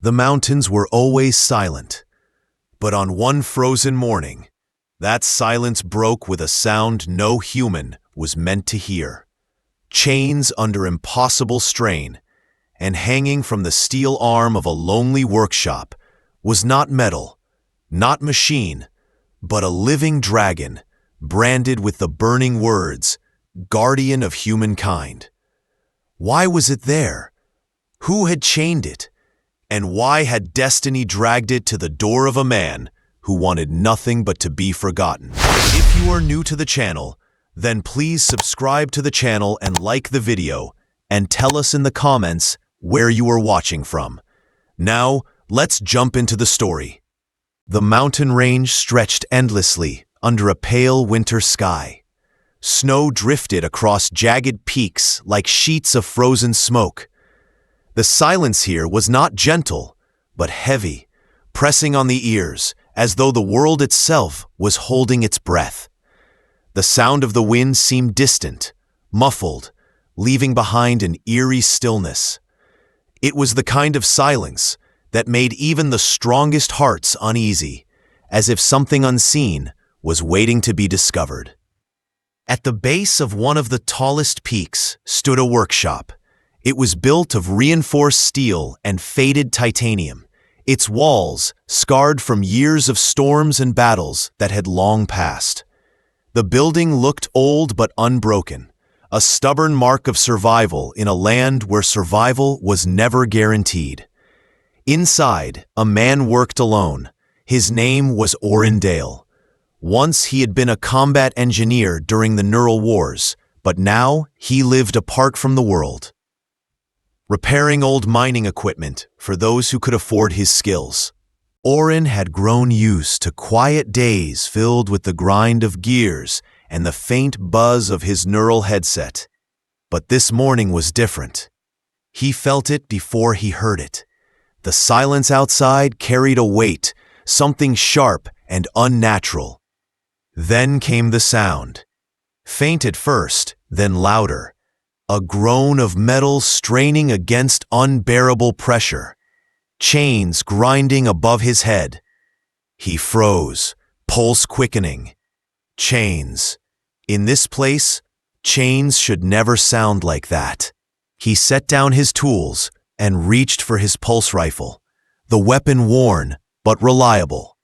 The mountains were always silent, but on one frozen morning, that silence broke with a sound no human was meant to hear. Chains under impossible strain, and hanging from the steel arm of a lonely workshop, was not metal, not machine, but a living dragon, branded with the burning words, "Guardian of Humankind." Why was it there? Who had chained it? And why had destiny dragged it to the door of a man who wanted nothing but to be forgotten? If you are new to the channel, then please subscribe to the channel and like the video, and tell us in the comments where you are watching from. Now, let's jump into the story. The mountain range stretched endlessly under a pale winter sky. Snow drifted across jagged peaks like sheets of frozen smoke. The silence here was not gentle, but heavy, pressing on the ears as though the world itself was holding its breath. The sound of the wind seemed distant, muffled, leaving behind an eerie stillness. It was the kind of silence that made even the strongest hearts uneasy, as if something unseen was waiting to be discovered. At the base of one of the tallest peaks stood a workshop. It was built of reinforced steel and faded titanium, its walls scarred from years of storms and battles that had long passed. The building looked old but unbroken, a stubborn mark of survival in a land where survival was never guaranteed. Inside, a man worked alone. His name was Dale. Once he had been a combat engineer during the Neural Wars, but now he lived apart from the world, repairing old mining equipment for those who could afford his skills. Oren had grown used to quiet days filled with the grind of gears and the faint buzz of his neural headset. But this morning was different. He felt it before he heard it. The silence outside carried a weight, something sharp and unnatural. Then came the sound. Faint at first, then louder. A groan of metal straining against unbearable pressure. Chains grinding above his head. He froze, pulse quickening. Chains. In this place, chains should never sound like that. He set down his tools and reached for his pulse rifle, the weapon worn but reliable.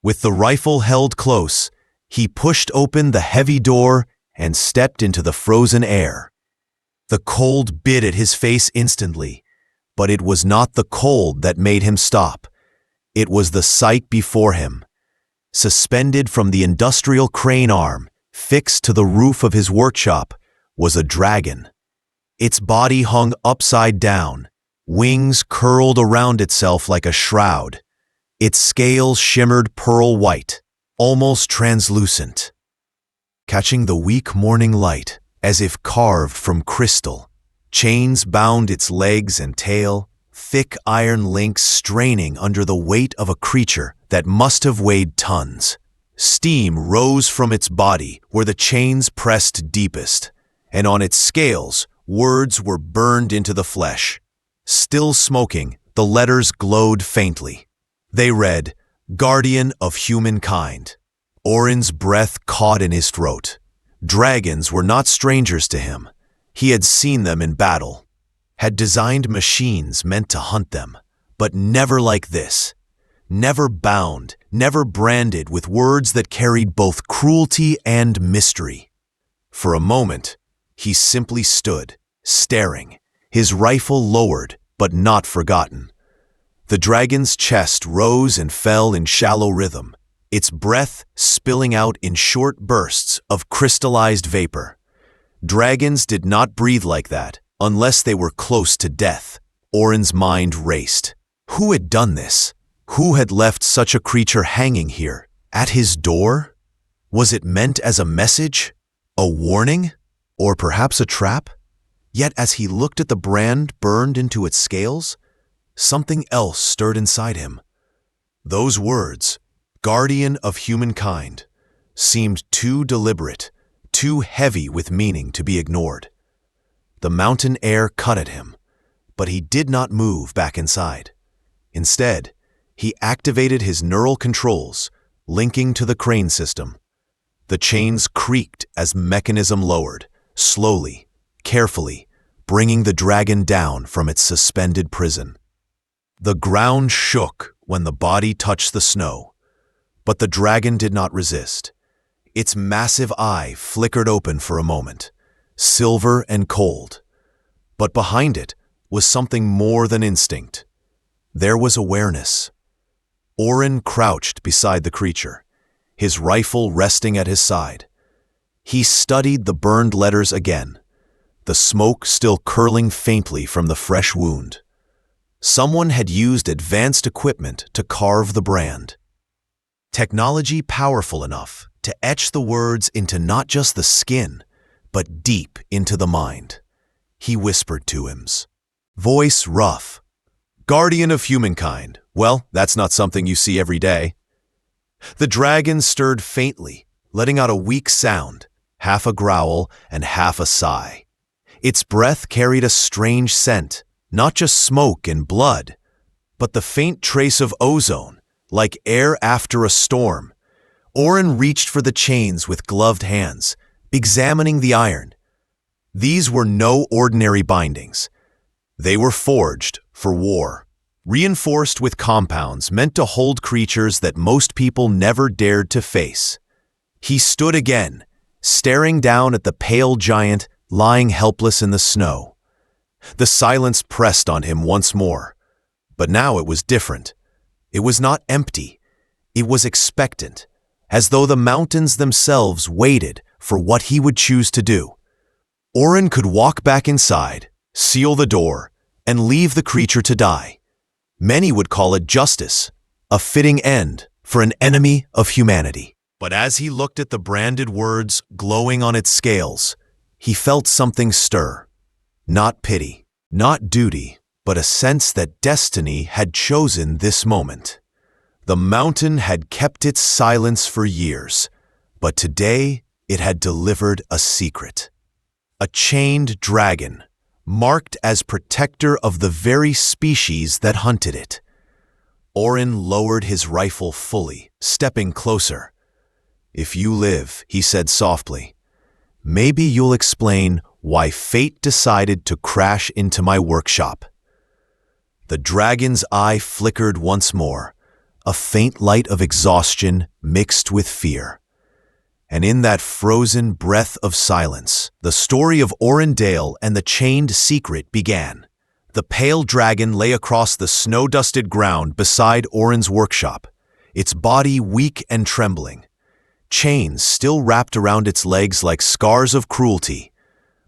With the rifle held close, he pushed open the heavy door and stepped into the frozen air. The cold bit at his face instantly, but it was not the cold that made him stop. It was the sight before him. Suspended from the industrial crane arm, fixed to the roof of his workshop, was a dragon. Its body hung upside down, wings curled around itself like a shroud. Its scales shimmered pearl white, almost translucent, catching the weak morning light as if carved from crystal. Chains bound its legs and tail, thick iron links straining under the weight of a creature that must have weighed tons. Steam rose from its body where the chains pressed deepest, and on its scales, words were burned into the flesh. Still smoking, the letters glowed faintly. They read, "Guardian of Humankind." Oren's breath caught in his throat. Dragons were not strangers to him. He had seen them in battle, had designed machines meant to hunt them, but never like this. Never bound, never branded with words that carried both cruelty and mystery. For a moment, he simply stood, staring, his rifle lowered but not forgotten. The dragon's chest rose and fell in shallow rhythm, its breath spilling out in short bursts of crystallized vapor. Dragons did not breathe like that unless they were close to death. Oren's mind raced. Who had done this? Who had left such a creature hanging here, at his door? Was it meant as a message? A warning? Or perhaps a trap? Yet as he looked at the brand burned into its scales, something else stirred inside him. Those words, "Guardian of Humankind," seemed too deliberate, too heavy with meaning to be ignored. The mountain air cut at him, but he did not move back inside. Instead, he activated his neural controls, linking to the crane system. The chains creaked as mechanism lowered, slowly, carefully, bringing the dragon down from its suspended prison. The ground shook when the body touched the snow, but the dragon did not resist. Its massive eye flickered open for a moment, silver and cold. But behind it was something more than instinct. There was awareness. Orin crouched beside the creature, his rifle resting at his side. He studied the burned letters again, the smoke still curling faintly from the fresh wound. Someone had used advanced equipment to carve the brand. Technology powerful enough to etch the words into not just the skin, but deep into the mind. He whispered to him, voice rough. Guardian of humankind. Well, that's not something you see every day. The dragon stirred faintly, letting out a weak sound, half a growl and half a sigh. Its breath carried a strange scent, not just smoke and blood, but the faint trace of ozone, like air after a storm. Orin reached for the chains with gloved hands, examining the iron. These were no ordinary bindings. They were forged for war, reinforced with compounds meant to hold creatures that most people never dared to face. He stood again, staring down at the pale giant lying helpless in the snow. The silence pressed on him once more, but now it was different. It was not empty. It was expectant, as though the mountains themselves waited for what he would choose to do. Orin could walk back inside, seal the door, and leave the creature to die. Many would call it justice, a fitting end for an enemy of humanity. But as he looked at the branded words glowing on its scales, he felt something stir. Not pity, not duty, but a sense that destiny had chosen this moment. The mountain had kept its silence for years, but today it had delivered a secret. A chained dragon, marked as protector of the very species that hunted it. Orin lowered his rifle fully, stepping closer. If you live, he said softly, maybe you'll explain why fate decided to crash into my workshop. The dragon's eye flickered once more, a faint light of exhaustion mixed with fear. And in that frozen breath of silence, the story of Orin Dale and the chained secret began. The pale dragon lay across the snow-dusted ground beside Orin's workshop, its body weak and trembling. Chains still wrapped around its legs like scars of cruelty,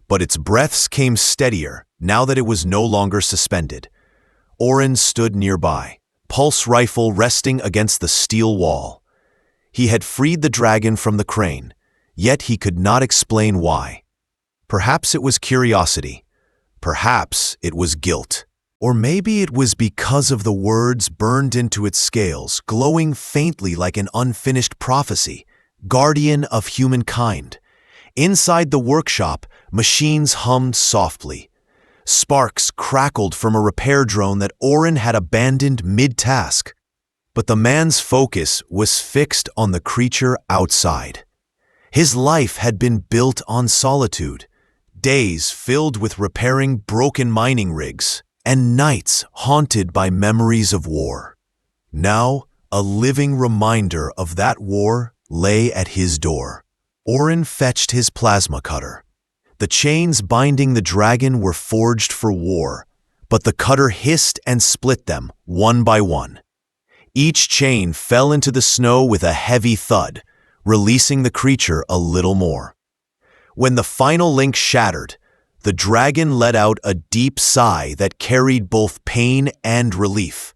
but its breaths came steadier now that it was no longer suspended. Orin stood nearby, pulse rifle resting against the steel wall. He had freed the dragon from the crane, yet he could not explain why. Perhaps it was curiosity. Perhaps it was guilt. Or maybe it was because of the words burned into its scales, glowing faintly like an unfinished prophecy, guardian of humankind. Inside the workshop, machines hummed softly. Sparks crackled from a repair drone that Orin had abandoned mid-task. But the man's focus was fixed on the creature outside. His life had been built on solitude, days filled with repairing broken mining rigs, and nights haunted by memories of war. Now, a living reminder of that war lay at his door. Orin fetched his plasma cutter. The chains binding the dragon were forged for war, but the cutter hissed and split them one by one. Each chain fell into the snow with a heavy thud, releasing the creature a little more. When the final link shattered, the dragon let out a deep sigh that carried both pain and relief.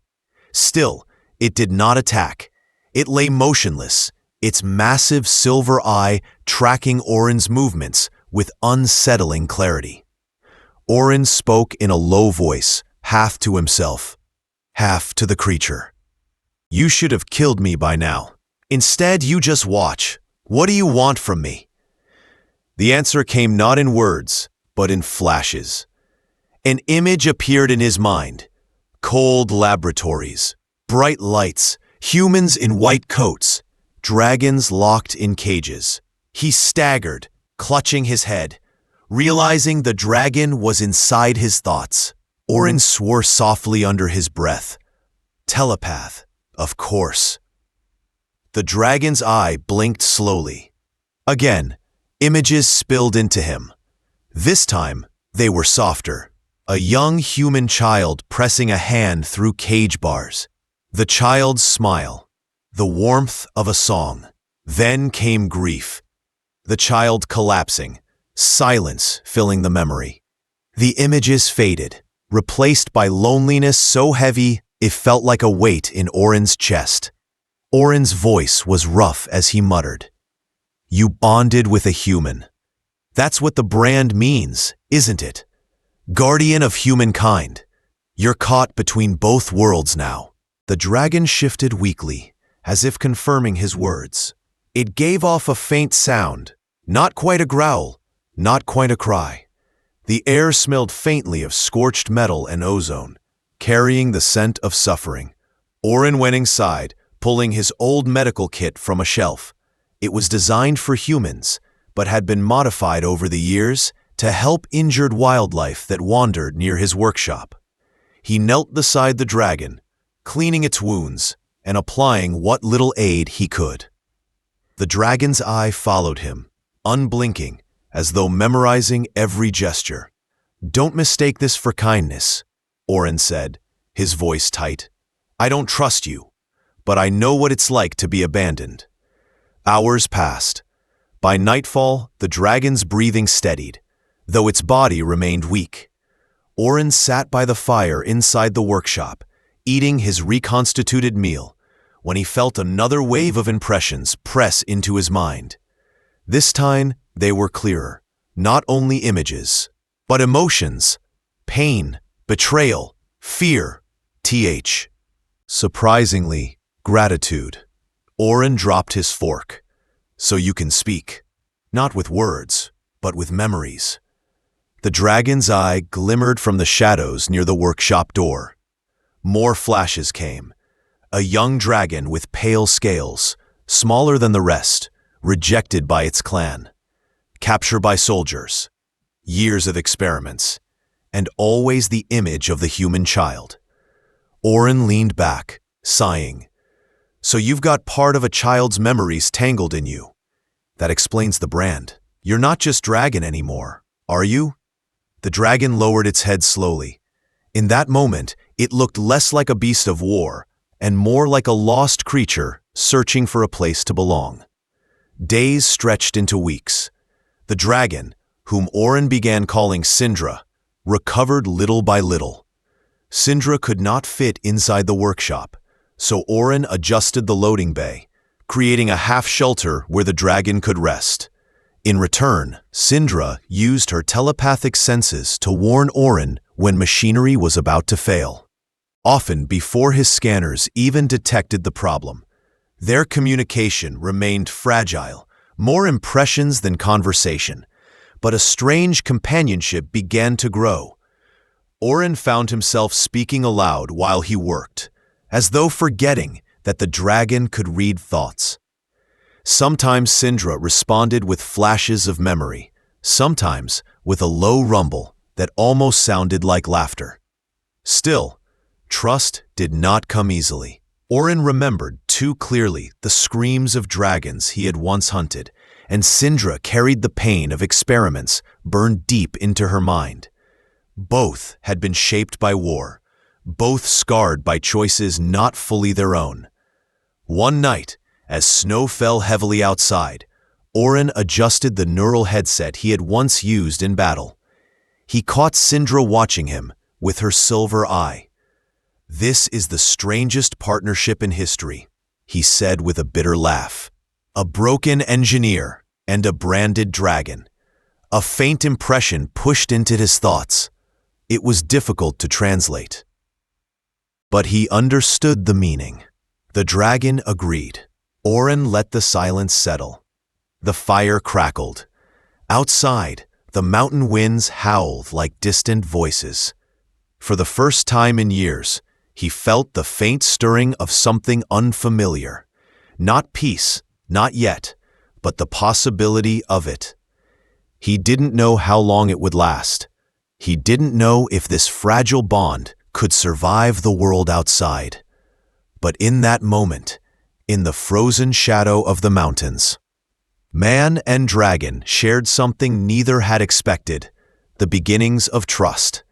Still, it did not attack. It lay motionless, its massive silver eye tracking Orin's movements with unsettling clarity. Orin spoke in a low voice, half to himself, half to the creature. You should have killed me by now. Instead, you just watch. What do you want from me? The answer came not in words, but in flashes. An image appeared in his mind. Cold laboratories, bright lights, humans in white coats, dragons locked in cages. He staggered, clutching his head, realizing the dragon was inside his thoughts. Orin swore softly under his breath. Telepath, of course. The dragon's eye blinked slowly. Again, images spilled into him. This time, they were softer. A young human child pressing a hand through cage bars. The child's smile. The warmth of a song. Then came grief. The child collapsing. Silence filling the memory. The images faded, replaced by loneliness so heavy it felt like a weight in Orin's chest. Orin's voice was rough as he muttered, "You bonded with a human. That's what the brand means, isn't it? Guardian of humankind. You're caught between both worlds now." The dragon shifted weakly, as if confirming his words. It gave off a faint sound, not quite a growl, not quite a cry. The air smelled faintly of scorched metal and ozone, carrying the scent of suffering. Orin went inside, pulling his old medical kit from a shelf. It was designed for humans, but had been modified over the years to help injured wildlife that wandered near his workshop. He knelt beside the dragon, cleaning its wounds and applying what little aid he could. The dragon's eye followed him, unblinking, as though memorizing every gesture. "Don't mistake this for kindness," Orin said, his voice tight. "I don't trust you, but I know what it's like to be abandoned." Hours passed. By nightfall, the dragon's breathing steadied, though its body remained weak. Orin sat by the fire inside the workshop, eating his reconstituted meal, when he felt another wave of impressions press into his mind. This time, they were clearer, not only images, but emotions, pain, betrayal, fear, surprisingly, gratitude. Orin dropped his fork. "So you can speak, not with words, but with memories." The dragon's eye glimmered from the shadows near the workshop door. More flashes came. A young dragon with pale scales, smaller than the rest, rejected by its clan. Captured by soldiers. Years of experiments. And always the image of the human child. Orin leaned back, sighing. "So you've got part of a child's memories tangled in you. That explains the brand. You're not just dragon anymore, are you?" The dragon lowered its head slowly. In that moment, it looked less like a beast of war and more like a lost creature searching for a place to belong. Days stretched into weeks. The dragon, whom Orin began calling Sindra, recovered little by little. Sindra could not fit inside the workshop, so Orin adjusted the loading bay, creating a half-shelter where the dragon could rest. In return, Sindra used her telepathic senses to warn Orin when machinery was about to fail. Often before his scanners even detected the problem. Their communication remained fragile, more impressions than conversation, but a strange companionship began to grow. Orin found himself speaking aloud while he worked, as though forgetting that the dragon could read thoughts. Sometimes Sindra responded with flashes of memory, sometimes with a low rumble that almost sounded like laughter. Still, trust did not come easily. Orin remembered too clearly the screams of dragons he had once hunted, and Sindra carried the pain of experiments burned deep into her mind. Both had been shaped by war, both scarred by choices not fully their own. One night, as snow fell heavily outside, Orin adjusted the neural headset he had once used in battle. He caught Sindra watching him with her silver eye. "This is the strangest partnership in history," he said with a bitter laugh. "A broken engineer and a branded dragon." A faint impression pushed into his thoughts. It was difficult to translate. But he understood the meaning. The dragon agreed. Orin let the silence settle. The fire crackled. Outside, the mountain winds howled like distant voices. For the first time in years, He felt the faint stirring of something unfamiliar. Not peace, not yet, but the possibility of it. He didn't know how long it would last. He didn't know if this fragile bond could survive the world outside. But in that moment, in the frozen shadow of the mountains, man and dragon shared something neither had expected, the beginnings of trust.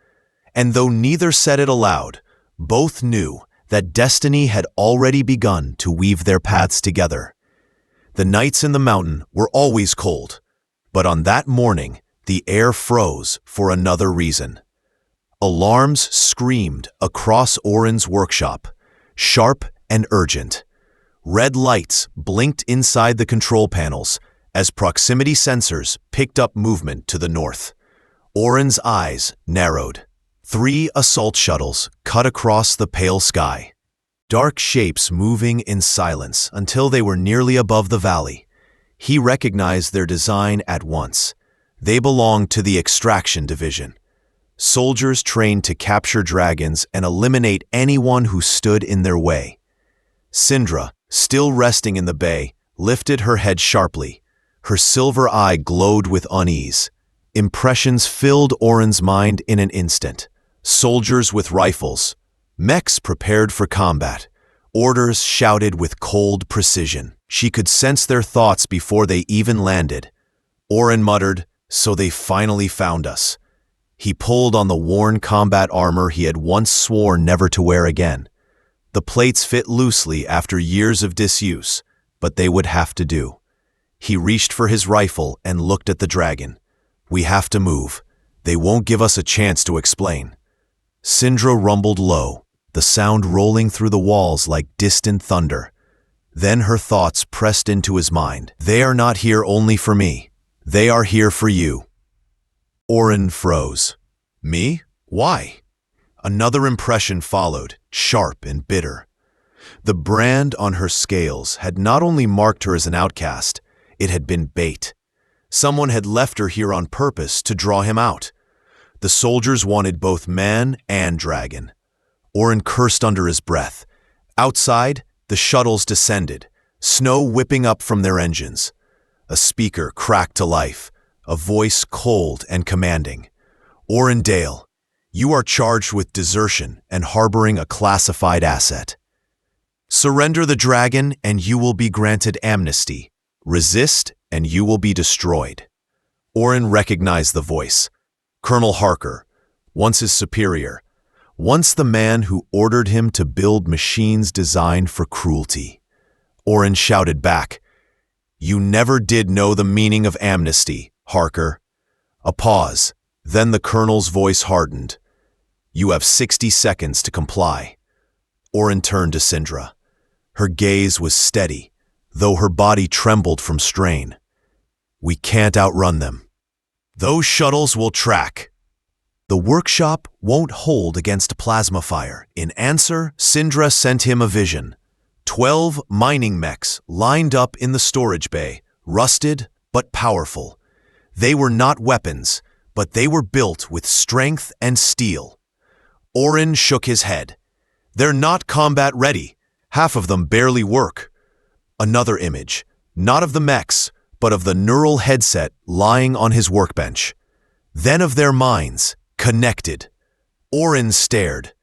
And though neither said it aloud, both knew that destiny had already begun to weave their paths together. The nights in the mountain were always cold, but on that morning, the air froze for another reason. Alarms screamed across Oren's workshop, sharp and urgent. Red lights blinked inside the control panels as proximity sensors picked up movement to the north. Oren's eyes narrowed. 3 assault shuttles cut across the pale sky, dark shapes moving in silence until they were nearly above the valley. He recognized their design at once. They belonged to the extraction division. Soldiers trained to capture dragons and eliminate anyone who stood in their way. Sindra, still resting in the bay, lifted her head sharply. Her silver eye glowed with unease. Impressions filled Oren's mind in an instant. Soldiers with rifles, mechs prepared for combat, orders shouted with cold precision. She could sense their thoughts before they even landed. Oren muttered, "So they finally found us." He pulled on the worn combat armor he had once sworn never to wear again. The plates fit loosely after years of disuse, but they would have to do. He reached for his rifle and looked at the dragon. "We have to move. They won't give us a chance to explain." Sindra rumbled low, the sound rolling through the walls like distant thunder. Then her thoughts pressed into his mind. "They are not here only for me. They are here for you." Oren froze. "Me? Why?" Another impression followed, sharp and bitter. The brand on her scales had not only marked her as an outcast, it had been bait. Someone had left her here on purpose to draw him out. The soldiers wanted both man and dragon. Oren cursed under his breath. Outside, the shuttles descended, snow whipping up from their engines. A speaker cracked to life, a voice cold and commanding. "Oren Dale, you are charged with desertion and harboring a classified asset. Surrender the dragon and you will be granted amnesty. Resist and you will be destroyed." Oren recognized the voice. Colonel Harker, once his superior, once the man who ordered him to build machines designed for cruelty. Oren shouted back, "You never did know the meaning of amnesty, Harker." A pause, then the colonel's voice hardened. "You have 60 seconds to comply." Oren turned to Sindra. Her gaze was steady, though her body trembled from strain. "We can't outrun them. Those shuttles will track. The workshop won't hold against plasma fire." In answer, Sindra sent him a vision. 12 mining mechs lined up in the storage bay, rusted but powerful. They were not weapons, but they were built with strength and steel. Oren shook his head. "They're not combat ready. Half of them barely work." Another image, not of the mechs, but of the neural headset lying on his workbench. Then of their minds, connected. Oren stared.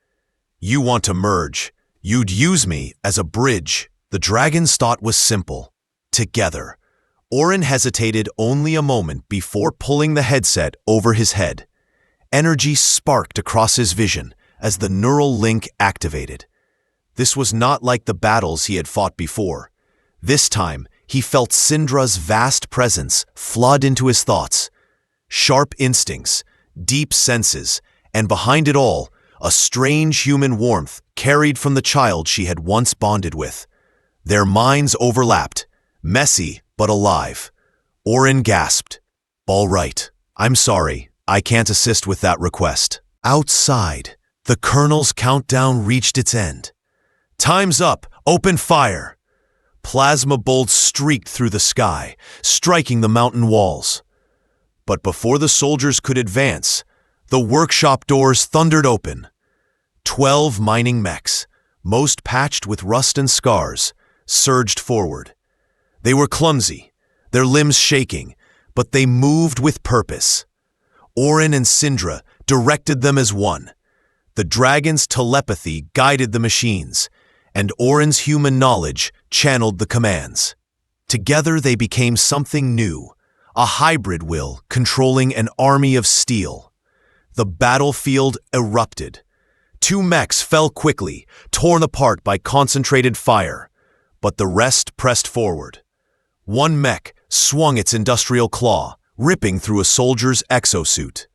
"You want to merge. You'd use me as a bridge." The dragon's thought was simple. Together. Oren hesitated only a moment before pulling the headset over his head. Energy sparked across his vision as the neural link activated. This was not like the battles he had fought before. This time, he felt Sindra's vast presence flood into his thoughts. Sharp instincts, deep senses, and behind it all, a strange human warmth carried from the child she had once bonded with. Their minds overlapped, messy but alive. Oren gasped. "All right, I'm sorry, I can't assist with that request." Outside, the colonel's countdown reached its end. "Time's up, open fire!" Plasma bolts streaked through the sky, striking the mountain walls. But before the soldiers could advance, the workshop doors thundered open. 12 mining mechs, most patched with rust and scars, surged forward. They were clumsy, their limbs shaking, but they moved with purpose. Orin and Sindra directed them as one. The dragon's telepathy guided the machines, and Orin's human knowledge channeled the commands. Together they became something new, a hybrid will controlling an army of steel. The battlefield erupted. 2 mechs fell quickly, torn apart by concentrated fire, but the rest pressed forward. 1 mech swung its industrial claw, ripping through a soldier's exosuit.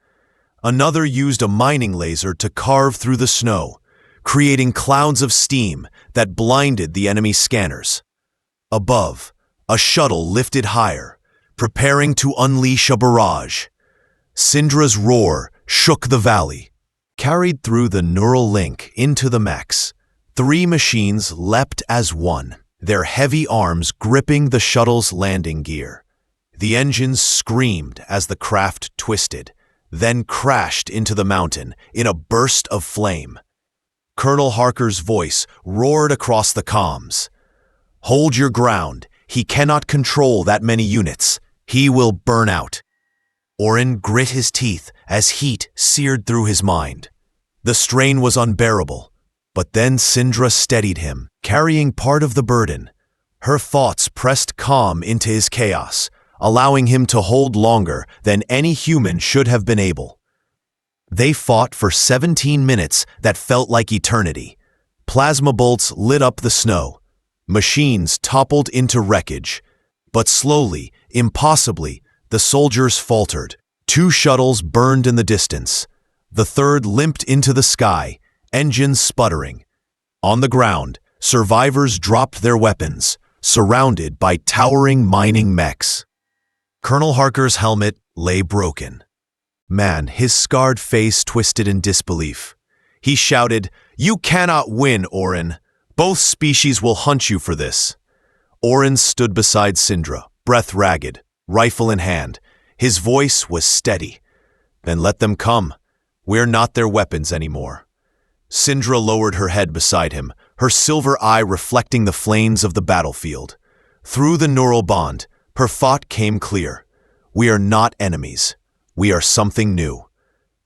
Another used a mining laser to carve through the snow, creating clouds of steam that blinded the enemy's scanners. Above, a shuttle lifted higher, preparing to unleash a barrage. Sindra's roar shook the valley. Carried through the neural link into the mechs, 3 machines leapt as one, their heavy arms gripping the shuttle's landing gear. The engines screamed as the craft twisted, then crashed into the mountain in a burst of flame. Colonel Harker's voice roared across the comms. "Hold your ground. He cannot control that many units. He will burn out." Orin grit his teeth as heat seared through his mind. The strain was unbearable, but then Sindra steadied him, carrying part of the burden. Her thoughts pressed calm into his chaos, allowing him to hold longer than any human should have been able. They fought for 17 minutes that felt like eternity. Plasma bolts lit up the snow. Machines toppled into wreckage. But slowly, impossibly, the soldiers faltered. 2 shuttles burned in the distance. The third limped into the sky, engines sputtering. On the ground, survivors dropped their weapons, surrounded by towering mining mechs. Colonel Harker's helmet lay broken. Man, his scarred face twisted in disbelief. He shouted, "You cannot win, Orin. Both species will hunt you for this." Orin stood beside Sindra, breath ragged, rifle in hand. His voice was steady. "Then let them come. We're not their weapons anymore." Sindra lowered her head beside him, her silver eye reflecting the flames of the battlefield. Through the neural bond, her thought came clear. We are not enemies. We are something new.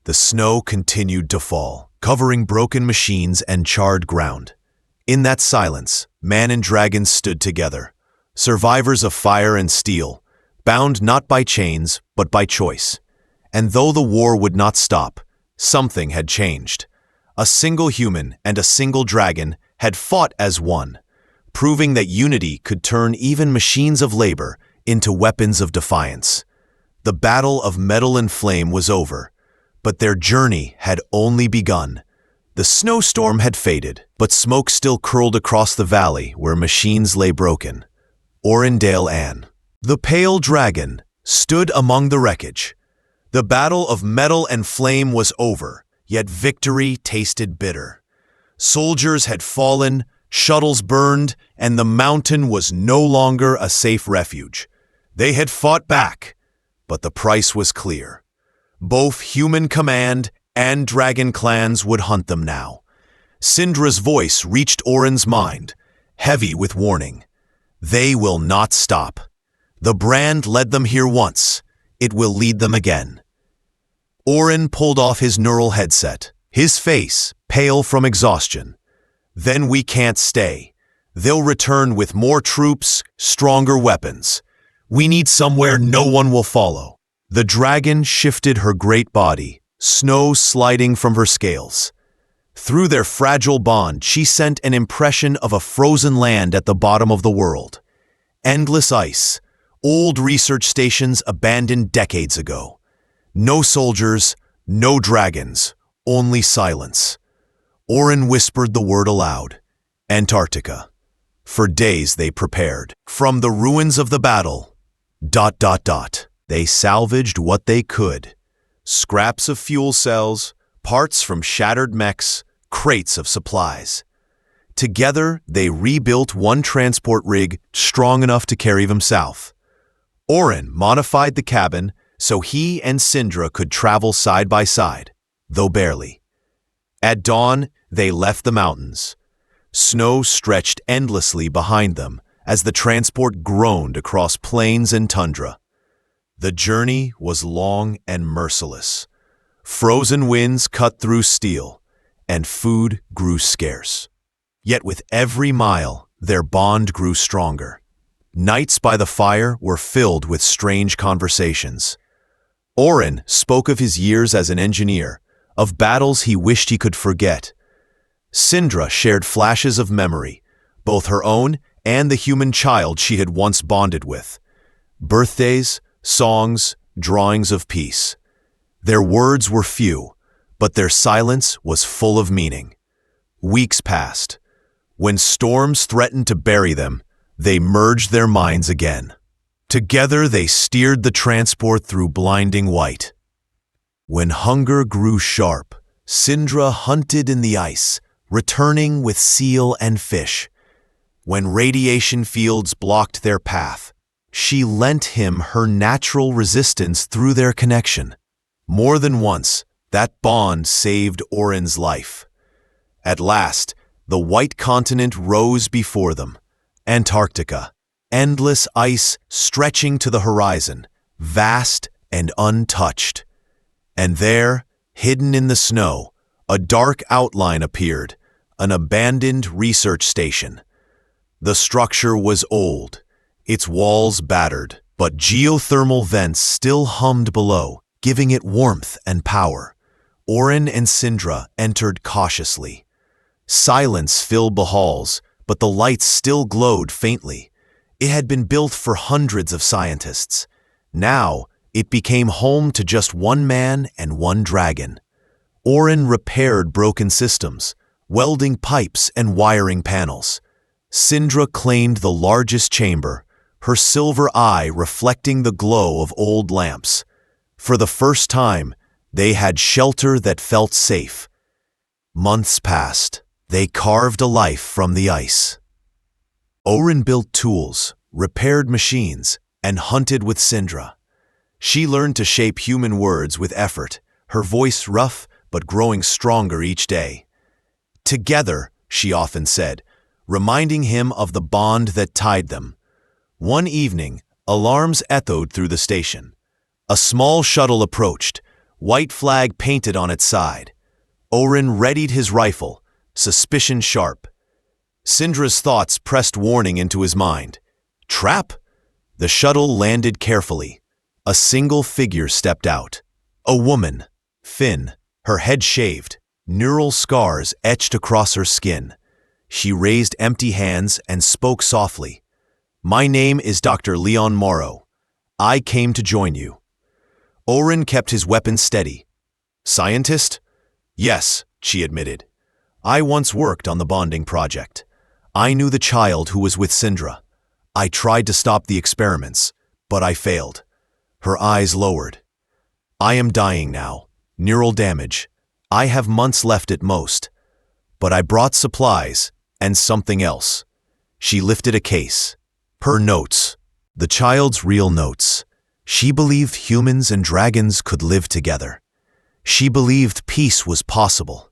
The snow continued to fall, covering broken machines and charred ground. In that silence, man and dragon stood together, survivors of fire and steel, bound not by chains, but by choice. And though the war would not stop, something had changed. A single human and a single dragon had fought as one, proving that unity could turn even machines of labor into weapons of defiance. The battle of metal and flame was over, but their journey had only begun. The snowstorm had faded, but smoke still curled across the valley where machines lay broken. Orindale Ann, the pale dragon, stood among the wreckage. The battle of metal and flame was over, yet victory tasted bitter. Soldiers had fallen, shuttles burned, and the mountain was no longer a safe refuge. They had fought back, but the price was clear. Both human command and dragon clans would hunt them now. Sindra's voice reached Orin's mind, heavy with warning. They will not stop. The brand led them here once. It will lead them again. Orin pulled off his neural headset, his face pale from exhaustion. Then we can't stay. They'll return with more troops, stronger weapons. We need somewhere no one will follow. The dragon shifted her great body, snow sliding from her scales. Through their fragile bond, she sent an impression of a frozen land at the bottom of the world. Endless ice, old research stations abandoned decades ago. No soldiers, no dragons, only silence. Orin whispered the word aloud. Antarctica. For days they prepared. From the ruins of the battle, ... They salvaged what they could. Scraps of fuel cells, parts from shattered mechs, crates of supplies. Together, they rebuilt one transport rig strong enough to carry them south. Orin modified the cabin so he and Sindra could travel side by side, though barely. At dawn, They left the mountains. Snow stretched endlessly behind them as the transport groaned across plains and tundra. The journey was long and merciless. Frozen winds cut through steel, and food grew scarce. Yet with every mile, their bond grew stronger. Nights by the fire were filled with strange conversations. Oren spoke of his years as an engineer, of battles he wished he could forget. Sindra shared flashes of memory, both her own and the human child she had once bonded with. Birthdays, songs, drawings of peace. Their words were few, but their silence was full of meaning. Weeks passed. When storms threatened to bury them, they merged their minds again. Together they steered the transport through blinding white. When hunger grew sharp, Sindra hunted in the ice, returning with seal and fish. When radiation fields blocked their path, she lent him her natural resistance through their connection. More than once, that bond saved Oren's life. At last, the white continent rose before them. Antarctica, endless ice stretching to the horizon, vast and untouched. And there, hidden in the snow, a dark outline appeared, an abandoned research station. The structure was old, its walls battered, but geothermal vents still hummed below, giving it warmth and power. Oren and Sindra entered cautiously. Silence filled the halls, but the lights still glowed faintly. It had been built for hundreds of scientists. Now, it became home to just one man and one dragon. Oren repaired broken systems, welding pipes and wiring panels. Sindra claimed the largest chamber, her silver eye reflecting the glow of old lamps. For the first time, they had shelter that felt safe. Months passed. They carved a life from the ice. Oren built tools, repaired machines, and hunted with Sindra. She learned to shape human words with effort, her voice rough but growing stronger each day. Together, she often said, reminding him of the bond that tied them. One evening, alarms echoed through the station. A small shuttle approached, white flag painted on its side. Oren readied his rifle, suspicion sharp. Sindra's thoughts pressed warning into his mind. Trap? The shuttle landed carefully. A single figure stepped out. A woman, thin, her head shaved, neural scars etched across her skin. She raised empty hands and spoke softly. My name is Dr. Leon Morrow. I came to join you. Oren kept his weapon steady. Scientist? Yes, she admitted. I once worked on the bonding project. I knew the child who was with Sindra. I tried to stop the experiments, but I failed. Her eyes lowered. I am dying now. Neural damage. I have months left at most. But I brought supplies and something else. She lifted a case. Her notes. The child's real notes. She believed humans and dragons could live together. She believed peace was possible.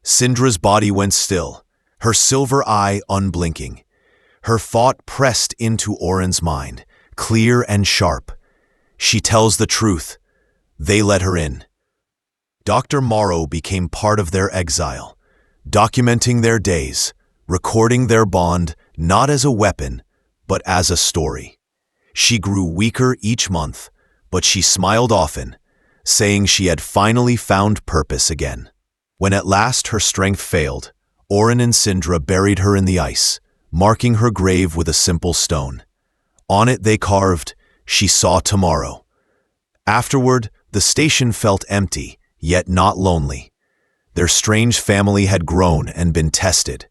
Sindra's body went still, her silver eye unblinking. Her thought pressed into Oren's mind, clear and sharp. She tells the truth. They let her in. Dr. Morrow became part of their exile, documenting their days, recording their bond not as a weapon, but as a story. She grew weaker each month, but she smiled often, saying she had finally found purpose again. When at last her strength failed, Oren and Sindra buried her in the ice, marking her grave with a simple stone. On it they carved, "She saw tomorrow." Afterward, the station felt empty, yet not lonely. Their strange family had grown and been tested.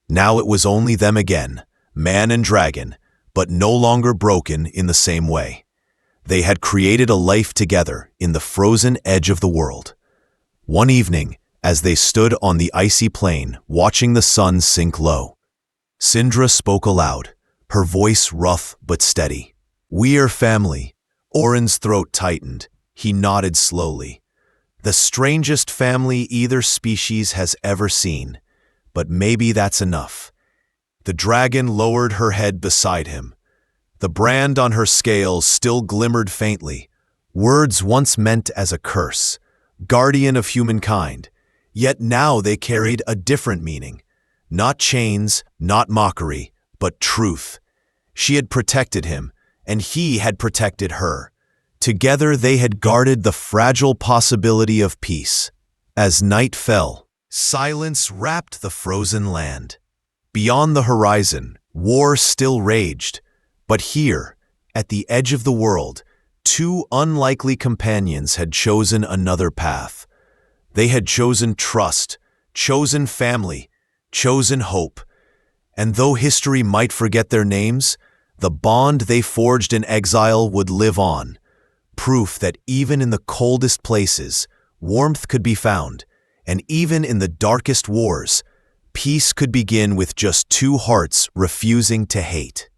Now it was only them again, man and dragon, but no longer broken in the same way. They had created a life together in the frozen edge of the world. One evening, as they stood on the icy plain watching the sun sink low, Sindra spoke aloud, her voice rough but steady. "We are family." Oren's throat tightened. He nodded slowly. The strangest family either species has ever seen. But maybe that's enough. The dragon lowered her head beside him. The brand on her scales still glimmered faintly, words once meant as a curse, guardian of humankind, yet now they carried a different meaning. Not chains, not mockery, but truth. She had protected him, and he had protected her. Together they had guarded the fragile possibility of peace. As night fell, silence wrapped the frozen land. Beyond the horizon, war still raged. But here, at the edge of the world, two unlikely companions had chosen another path. They had chosen trust, chosen family, chosen hope. And though history might forget their names, the bond they forged in exile would live on. Proof that even in the coldest places, warmth could be found, and even in the darkest wars, peace could begin with just two hearts refusing to hate.